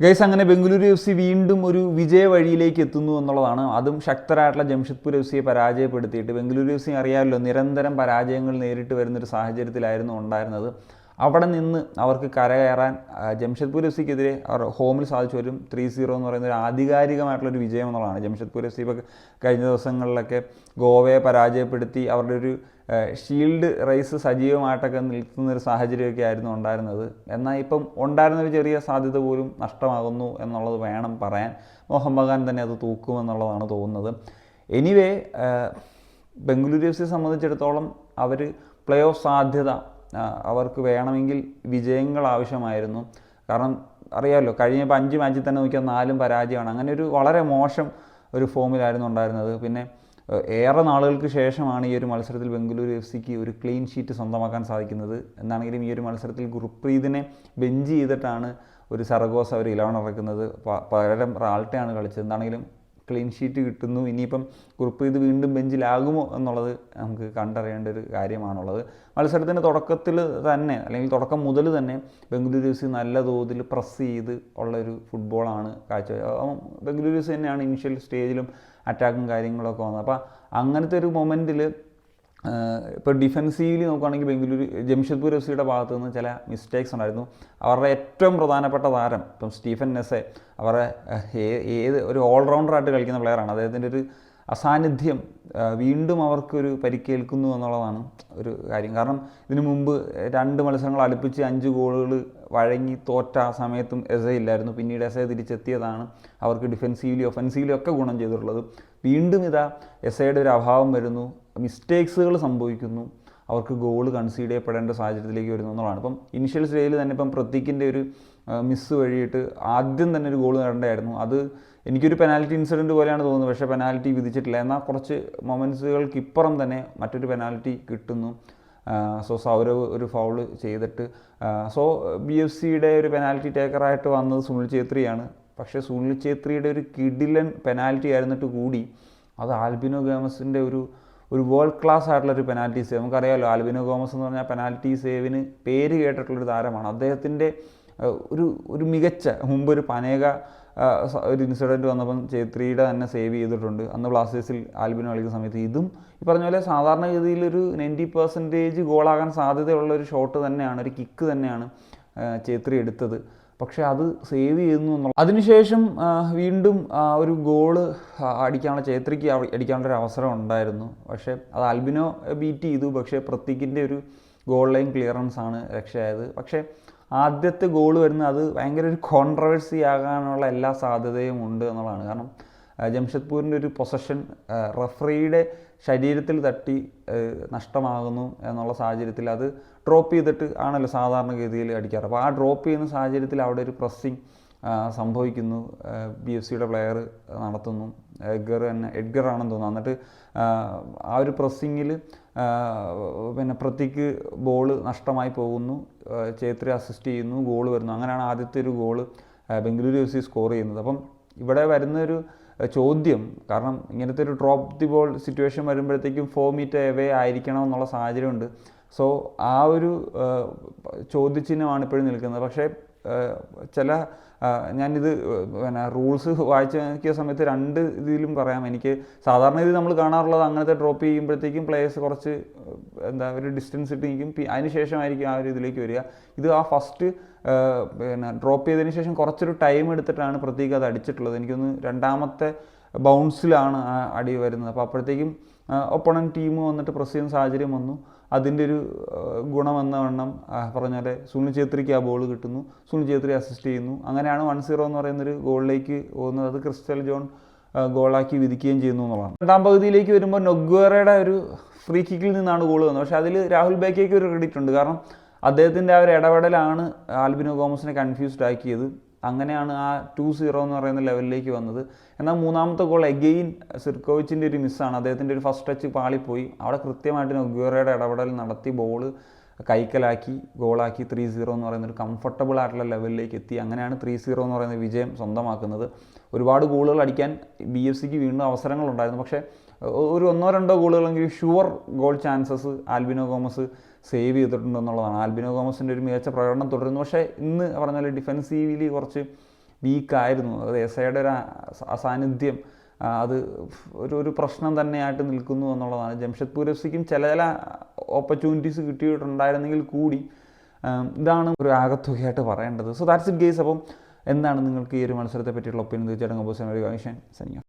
Guys, അങ്ങനെ Bengaluru F C വീണ്ടും ഒരു വിജയ വഴിയിലേക്ക് എത്തുന്നു എന്നുള്ളതാണ്. അതും ശക്തരായിട്ടുള്ള ജംഷഡ്പൂർ എഫ് സിയെ പരാജയപ്പെടുത്തിയിട്ട്. ബംഗളൂരു എഫ് സി അറിയാമല്ലോ, നിരന്തരം പരാജയങ്ങൾ നേരിട്ട് വരുന്നൊരു സാഹചര്യത്തിലായിരുന്നു ഉണ്ടായിരുന്നത്. അവിടെ നിന്ന് അവർക്ക് കരകയറാൻ ജംഷഡ്പൂർ എഫ് സിക്കെതിരെ അവർ ഹോമിൽ സാധിച്ചു വരും 3-0 എന്ന് പറയുന്ന ഒരു ആധികാരികമായിട്ടുള്ളൊരു വിജയം എന്നുള്ളതാണ്. ജംഷഡ്പൂർ എഫ് സി ഇപ്പോൾ കഴിഞ്ഞ ദിവസങ്ങളിലൊക്കെ ഗോവയെ പരാജയപ്പെടുത്തി അവരുടെ ഒരു ഷീൽഡ് റേസ് സജീവമായിട്ടൊക്കെ നിൽക്കുന്നൊരു സാഹചര്യമൊക്കെ ആയിരുന്നു ഉണ്ടായിരുന്നത്. എന്നാൽ ഇപ്പം ഉണ്ടായിരുന്നൊരു ചെറിയ സാധ്യത പോലും നഷ്ടമാകുന്നു എന്നുള്ളത് വേണം പറയാൻ. മോഹൻ ബഗാൻ തന്നെ അത് തൂക്കുമെന്നുള്ളതാണ് തോന്നുന്നത്. എനിവേ, ബംഗളൂരു എഫ് സിയെ സംബന്ധിച്ചിടത്തോളം അവർ പ്ലേ ഓഫ് സാധ്യത അവർക്ക് വേണമെങ്കിൽ വിജയങ്ങൾ ആവശ്യമായിരുന്നു. കാരണം അറിയാമല്ലോ, കഴിഞ്ഞപ്പോൾ 5 മാച്ചിൽ തന്നെ നോക്കിയാൽ 4 പരാജയമാണ്. അങ്ങനെ ഒരു വളരെ മോശം ഒരു ഫോമിലായിരുന്നു ഉണ്ടായിരുന്നത്. പിന്നെ ഏറെ നാളുകൾക്ക് ശേഷമാണ് ഈ ഒരു മത്സരത്തിൽ ബംഗളൂരു എഫ് സിക്ക് ഒരു ക്ലീൻ ഷീറ്റ് സ്വന്തമാക്കാൻ സാധിക്കുന്നത്. എന്നാണെങ്കിലും ഈ ഒരു മത്സരത്തിൽ ഗുർപ്രീതിനെ ബെഞ്ച് ചെയ്തിട്ടാണ് ഒരു സറഗോസ അവർ 11 ഇറക്കുന്നത്. പകരം റാൾട്ടയാണ് കളിച്ചത്. എന്താണെങ്കിലും ക്ലീൻ ഷീറ്റ് കിട്ടുന്നു. ഇനിയിപ്പം ഗുർപ്രീത് വീണ്ടും ബെഞ്ചിലാകുമോ എന്നുള്ളത് നമുക്ക് കണ്ടറിയേണ്ട ഒരു കാര്യമാണുള്ളത്. മത്സരത്തിൻ്റെ തുടക്കത്തിൽ തന്നെ, അല്ലെങ്കിൽ തുടക്കം മുതൽ തന്നെ ബംഗളൂരു എഫ് സി നല്ല തോതിൽ പ്രസ് ചെയ്ത് ഉള്ളൊരു ഫുട്ബോളാണ് കാഴ്ചവെച്ചത്. ബംഗളൂരു എഫ് സി തന്നെയാണ് ഇനിഷ്യൽ സ്റ്റേജിലും അറ്റാക്കും കാര്യങ്ങളൊക്കെ വന്നത്. അപ്പോൾ അങ്ങനത്തെ ഒരു മൊമെൻറ്റിൽ ഇപ്പോൾ ഡിഫെൻസീവ്ലി നോക്കുകയാണെങ്കിൽ ജംഷഡ്പൂർ എഫ് സിയുടെ ഭാഗത്തു നിന്ന് ചില മിസ്റ്റേക്സ് ഉണ്ടായിരുന്നു. അവരുടെ ഏറ്റവും പ്രധാനപ്പെട്ട താരം ഇപ്പം സ്റ്റീഫൻ നെസെ, അവരുടെ ഒരു ഓൾറൗണ്ടറായിട്ട് കളിക്കുന്ന പ്ലെയറാണ്. അദ്ദേഹത്തിൻ്റെ ഒരു അസാന്നിധ്യം വീണ്ടും അവർക്കൊരു പരിക്കേൽക്കുന്നു എന്നുള്ളതാണ് ഒരു കാര്യം. കാരണം ഇതിനു മുമ്പ് 2 മത്സരങ്ങൾ അടുപ്പിച്ച് 5 ഗോളുകൾ വഴങ്ങി തോറ്റ ആ സമയത്തും എസെ ഇല്ലായിരുന്നു. പിന്നീട് എസെ തിരിച്ചെത്തിയതാണ് അവർക്ക് ഡിഫെൻസീവ്ലി ഒഫെൻസീവ്ലി ഒക്കെ ഗുണം ചെയ്തിട്ടുള്ളത്. വീണ്ടും ഇതാ എസയുടെ ഒരു അഭാവം വരുന്നു, മിസ്റ്റേക്സുകൾ സംഭവിക്കുന്നു, അവർക്ക് ഗോൾ കൺസീഡ് ചെയ്യപ്പെടേണ്ട സാഹചര്യത്തിലേക്ക് വരുന്നു എന്നുള്ളതാണ്. ഇപ്പം ഇനിഷ്യൽ സ്റ്റേജിൽ തന്നെ ഇപ്പം പ്രതീക്കിൻ്റെ ഒരു മിസ് വഴിയിട്ട് ആദ്യം തന്നെ ഒരു ഗോൾ നേടേണ്ടതായിരുന്നു. അത് എനിക്കൊരു പെനാൽറ്റി ഇൻസിഡൻറ്റ് പോലെയാണ് തോന്നുന്നത്. പക്ഷേ പെനാൽറ്റി വിധിച്ചിട്ടില്ല. എന്നാൽ കുറച്ച് മൊമെൻറ്റ്സുകൾക്ക് ഇപ്പുറം തന്നെ മറ്റൊരു പെനാൽറ്റി കിട്ടുന്നു. സൗരവ് ഒരു ഫൗള് ചെയ്തിട്ട് ബി എഫ് സിയുടെ ഒരു പെനാൽറ്റി ടേക്കറായിട്ട് വന്നത് സുനിൽ ഛേത്രിയാണ്. പക്ഷേ സുനിൽ ഛേത്രിയുടെ ഒരു കിടിലൻ പെനാൽറ്റി ആയിരുന്നിട്ട് കൂടി അത് ആൽബിനോ ഗോമസിൻ്റെ ഒരു വേൾഡ് ക്ലാസ് ആയിട്ടുള്ളൊരു പെനാൽറ്റി സേവ്. നമുക്കറിയാമല്ലോ, ആൽബിനോ ഗോമസ് എന്ന് പറഞ്ഞാൽ പെനാൽറ്റി സേവിന് പേര് കേട്ടിട്ടുള്ളൊരു താരമാണ്. അദ്ദേഹത്തിൻ്റെ ഒരു മികച്ച മുമ്പൊരു പനേക ഒരു ഇൻസിഡൻറ്റ് വന്നപ്പം ഛേത്രിയുടെ തന്നെ സേവ് ചെയ്തിട്ടുണ്ട്. അന്ന് ബ്ലാസ്റ്റേഴ്സിൽ ആൽബിനോ കളിക്കുന്ന സമയത്ത് ഇതും ഈ പറഞ്ഞ പോലെ സാധാരണഗതിയിലൊരു 90% ഗോളാകാൻ സാധ്യതയുള്ളൊരു ഷോട്ട് തന്നെയാണ്, ഒരു കിക്ക് തന്നെയാണ് ഛേത്രി എടുത്തത്. പക്ഷേ അത് സേവ് ചെയ്യുന്നു എന്നുള്ള അതിനുശേഷം വീണ്ടും ഒരു ഗോള് അടിക്കാനുള്ള ഛേത്രിക്ക് അടിക്കാനുള്ളൊരു അവസരം ഉണ്ടായിരുന്നു. പക്ഷേ അത് ആൽബിനോ ബീറ്റ് ചെയ്തു. പക്ഷേ പ്രതീക്കിൻ്റെ ഒരു ഗോൾ ലൈൻ ക്ലിയറൻസ് ആണ് രക്ഷയായത്. പക്ഷേ ആദ്യത്തെ ഗോൾ വരുന്നത് അത് ഭയങ്കര ഒരു കോൺട്രവേഴ്സി ആകാനുള്ള എല്ലാ സാധ്യതയും ഉണ്ട് എന്നുള്ളതാണ്. കാരണം ജംഷഡ്പൂരിൻ്റെ ഒരു പൊസഷൻ റഫറിയുടെ ശരീരത്തിൽ തട്ടി നഷ്ടമാകുന്നു എന്നുള്ള സാഹചര്യത്തിൽ അത് ഡ്രോപ്പ് ചെയ്തിട്ട് ആണല്ലോ സാധാരണഗതിയിൽ അടിക്കാറ്. അപ്പോൾ ആ ഡ്രോപ്പ് ചെയ്യുന്ന സാഹചര്യത്തിൽ അവിടെ ഒരു പ്രസ്സിങ് സംഭവിക്കുന്നു. ബി എഫ് സിയുടെ പ്ലെയർ നടത്തുന്നു, എഡ്ഗർ ആണെന്ന് തോന്നുന്നു. എന്നിട്ട് ആ ഒരു പ്രസ്സിങ്ങിൽ പിന്നെ പ്രതീക്ക് ബോൾ നഷ്ടമായി പോകുന്നു. ഛേത്രി അസിസ്റ്റ് ചെയ്യുന്നു, ഗോൾ വരുന്നു. അങ്ങനെയാണ് ആദ്യത്തെ ഒരു goal Bengaluru F C score ചെയ്യുന്നത്. അപ്പം ഇവിടെ വരുന്നൊരു ചോദ്യം, കാരണം ഇങ്ങനത്തെ ഒരു ഡ്രോപ്പ് ദി ബോൾ സിറ്റുവേഷൻ വരുമ്പോഴത്തേക്കും 4 മീറ്റർ എവേ ആയിരിക്കണം എന്നുള്ള സാഹചര്യമുണ്ട്. ആ ഒരു ചോദ്യചിഹ്നമാണ് ഇപ്പോഴും നിൽക്കുന്നത്. പക്ഷേ ഞാനിത് പിന്നെ റൂൾസ് വായിച്ച് നോക്കിയ സമയത്ത് 2 ഇതിലും പറയാം. എനിക്ക് സാധാരണ ഇത് നമ്മൾ കാണാറുള്ളത് അങ്ങനത്തെ ഡ്രോപ്പ് ചെയ്യുമ്പോഴത്തേക്കും പ്ലേയേഴ്സ് കുറച്ച് ഒരു ഡിസ്റ്റൻസ് ഇട്ട് നിൽക്കും, അതിന് ശേഷമായിരിക്കും ആ ഒരു ഇതിലേക്ക് വരിക. ഇത് ആ ഫസ്റ്റ് പിന്നെ ഡ്രോപ്പ് ചെയ്തതിന് ശേഷം കുറച്ചൊരു ടൈം എടുത്തിട്ടാണ് പ്രതീക് അത് അടിച്ചിട്ടുള്ളത്. എനിക്കൊന്ന് 2ാമത്തെ ബൗൺസിലാണ് ആ അടി വരുന്നത്. അപ്പോൾ അപ്പോഴത്തേക്കും ഒപ്പണൻറ്റ് ടീം വന്നിട്ട് പ്രസ് ചെയ്യുന്ന സാഹചര്യം വന്നു. അതിൻ്റെ ഒരു ഗുണമെന്ന വണ്ണം പറഞ്ഞാൽ സുനിൽ ഛേത്രിക്ക് ആ ബോൾ കിട്ടുന്നു, സുനിൽ ഛേത്രി അസിസ്റ്റ് ചെയ്യുന്നു. അങ്ങനെയാണ് 1-0 എന്ന് പറയുന്നൊരു ഗോളിലേക്ക് പോകുന്നത്. അത് ക്രിസ്റ്റൽ ജോൺ ഗോളാക്കി വിധിക്കുകയും ചെയ്യുന്നു എന്നുള്ളതാണ്. 2ാം പകുതിയിലേക്ക് വരുമ്പോൾ നൊഗ്വേറയുടെ ഒരു ഫ്രീ കിക്കിൽ നിന്നാണ് ഗോൾ വന്നത്. പക്ഷേ അതിൽ രാഹുൽ ബേക്കയ്ക്ക് ഒരു ക്രെഡിറ്റ് ഉണ്ട്. കാരണം അദ്ദേഹത്തിൻ്റെ ആ ഒരു ഇടപെടലാണ് ആൽബിനോ ഗോമസിനെ കൺഫ്യൂസ്ഡ് ആക്കിയത്. അങ്ങനെയാണ് ആ 2-0 എന്ന് പറയുന്ന ലെവലിലേക്ക് വന്നത്. എന്നാൽ 3ാമത്തെ ഗോൾ എഗെയിൻ സിർക്കോവിച്ചിൻ്റെ ഒരു മിസ്സാണ്. അദ്ദേഹത്തിൻ്റെ ഒരു ഫസ്റ്റ് ടച്ച് പാളിപ്പോയി. അവിടെ കൃത്യമായിട്ട് നൊഗ്വേറയുടെ ഇടപെടൽ നടത്തി ബോൾ കൈക്കലാക്കി ഗോളാക്കി 3-0 എന്ന് പറയുന്നൊരു കംഫർട്ടബിൾ ആയിട്ടുള്ള ലെവലിലേക്ക് എത്തി. അങ്ങനെയാണ് 3-0 എന്ന് പറയുന്ന വിജയം സ്വന്തമാക്കുന്നത്. ഒരുപാട് ഗോളുകൾ അടിക്കാൻ ബി എഫ് സിക്ക് വീണ്ടും അവസരങ്ങളുണ്ടായിരുന്നു. പക്ഷേ ഒരു 1-2 ഗോളുകളെങ്കിലും sure goal chances Albino Gomes save ചെയ്തിട്ടുണ്ടെന്നുള്ളതാണ്. ആൽബിനോ ഗോമസിൻ്റെ ഒരു മികച്ച പ്രകടനം തുടരുന്നു. പക്ഷേ ഇന്ന് പറഞ്ഞാൽ ഡിഫെൻസീവ്ലി കുറച്ച് വീക്കായിരുന്നു. അത് എസയുടെ ഒരു അസാന്നിധ്യം അത് ഒരു പ്രശ്നം തന്നെയായിട്ട് നിൽക്കുന്നു എന്നുള്ളതാണ്. ജംഷഡ്പൂർ എഫ് സിക്കും ചില ഓപ്പർച്യൂണിറ്റീസ് കിട്ടിയിട്ടുണ്ടായിരുന്നെങ്കിൽ കൂടി ഇതാണ് ഒരു ആകത്തുകയായിട്ട് പറയേണ്ടത്. So that's it guys. അപ്പം എന്താണ് നിങ്ങൾക്ക് ഈ ഒരു മത്സരത്തെ പറ്റിയുള്ള ഒപ്പീനിയൻ തീർച്ചയായിട്ടും കമ്പോസ് ചെയ്യാൻ ഒരു